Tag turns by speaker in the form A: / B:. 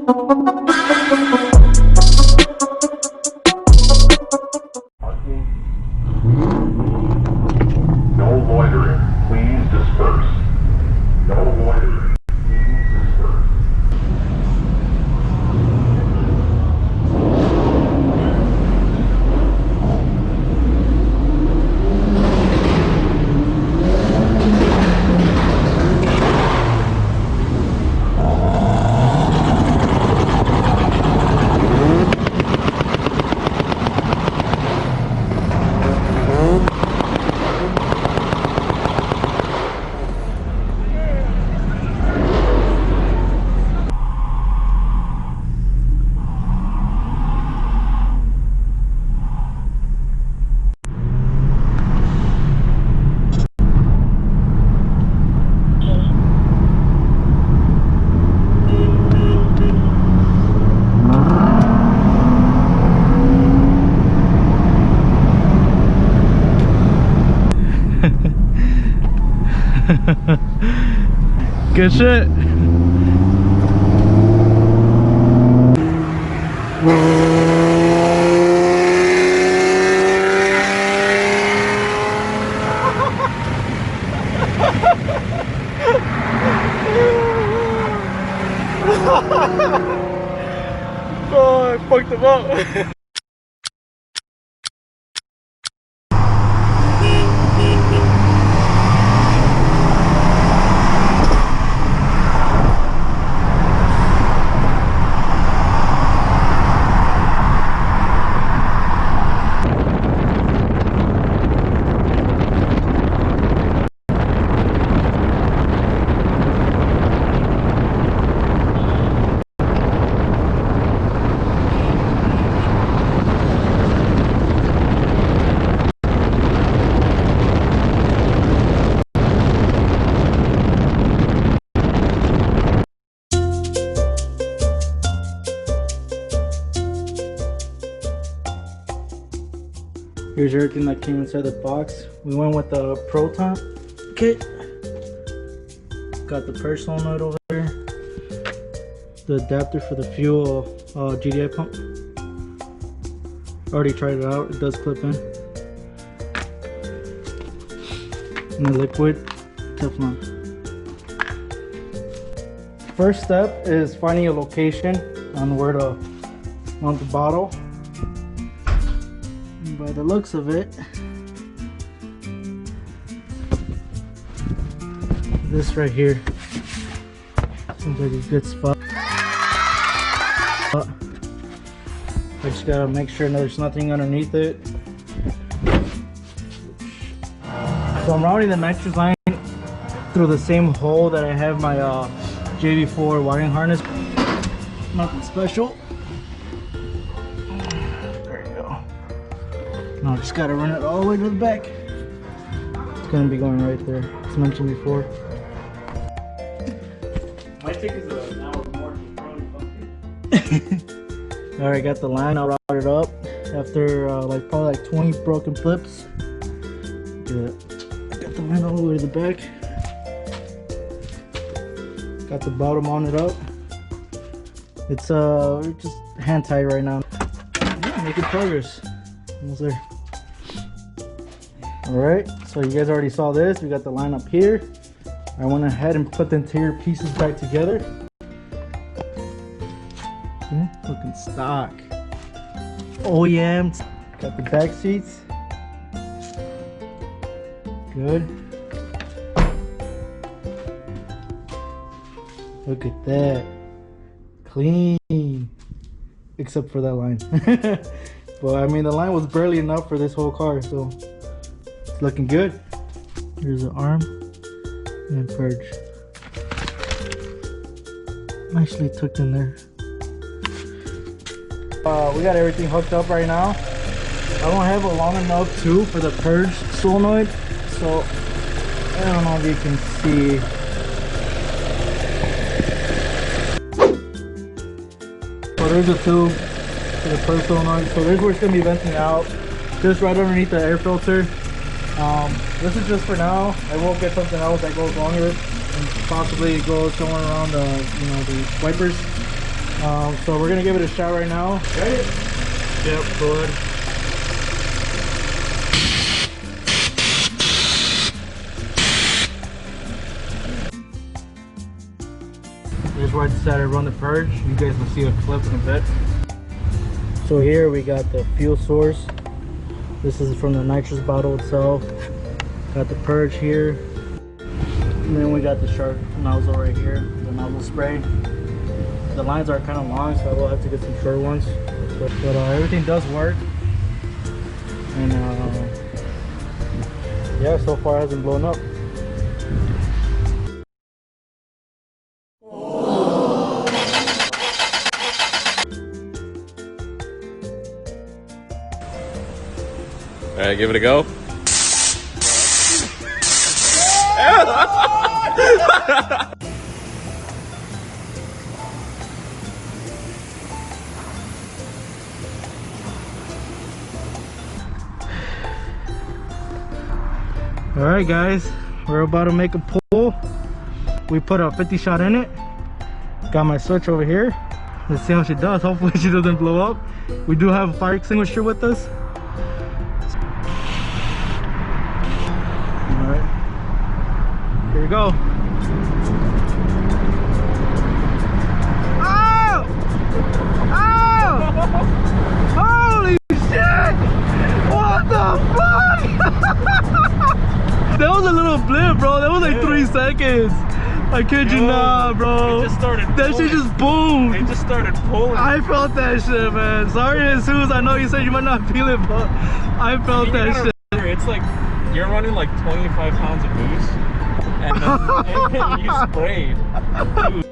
A: No loitering. Please disperse. No loitering. Please disperse.
B: Good shit. Oh, I fucked him up. Here's everything that came inside the box. We went with the Proton kit. Got the purge solenoid over there. The adapter for the fuel GDI pump. Already tried it out. It does clip in. And the liquid Teflon. First step is finding a location on where to mount the bottle. By the looks of it, this right here seems like a good spot. I just gotta make sure there's nothing underneath it. So I'm routing the nitrous line through the same hole that I have my JV4 wiring harness. Nothing special. No, just gotta run it all the way to the back. It's gonna be going right there, as mentioned before.
C: My ticket is an hour more.
B: Alright, got the line all routed up after probably 20 broken clips. Got the line all the way to the back. Got the bottom mounted up. It's just hand tight right now. Yeah, making progress. Almost there. Alright, so you guys already saw this. We got the line up here. I went ahead and put the interior pieces back together. Okay, looking stock. OEM. Got the back seats. Good. Look at that. Clean. Except for that line. But I mean, the line was barely enough for this whole car, so it's looking good. Here's the arm and purge. Nicely tucked in there. We got everything hooked up right now. I don't have a long enough tube for the purge solenoid, so I don't know if you can see. So there's a tube for the purge solenoid. So there's where it's gonna be venting out, just right underneath the air filter. This is just for now. I will get something else that goes longer and possibly go somewhere around the the wipers. So we're gonna give it a shot right now.
C: Ready?
B: Yep, go ahead. Here's where I decided to run the purge. You guys will see a clip in a bit. So here we got the fuel source. This is from the nitrous bottle itself. Got the purge here. And then we got the shark nozzle right here, the nozzle spray. The lines are kind of long, so I will have to get some short ones. But everything does work. And yeah, so far it hasn't blown up.
D: All right, give it a go.
B: All right, guys, we're about to make a pull. We put a 50 shot in it. Got my switch over here. Let's see how she does. Hopefully she doesn't blow up. We do have a fire extinguisher with us. All right, here we go. Oh! Oh! Holy shit! What the fuck? That was a little blip, bro. That was like 3 seconds. I kid you not, bro.
C: It just started
B: that shit just boomed.
C: It just started pulling.
B: I felt that shit, man. Sorry, Jesus. I know you said you might not feel it, but I felt that shit.
C: Remember, it's like you're running like 25 pounds of booze, and then you sprayed. Dude.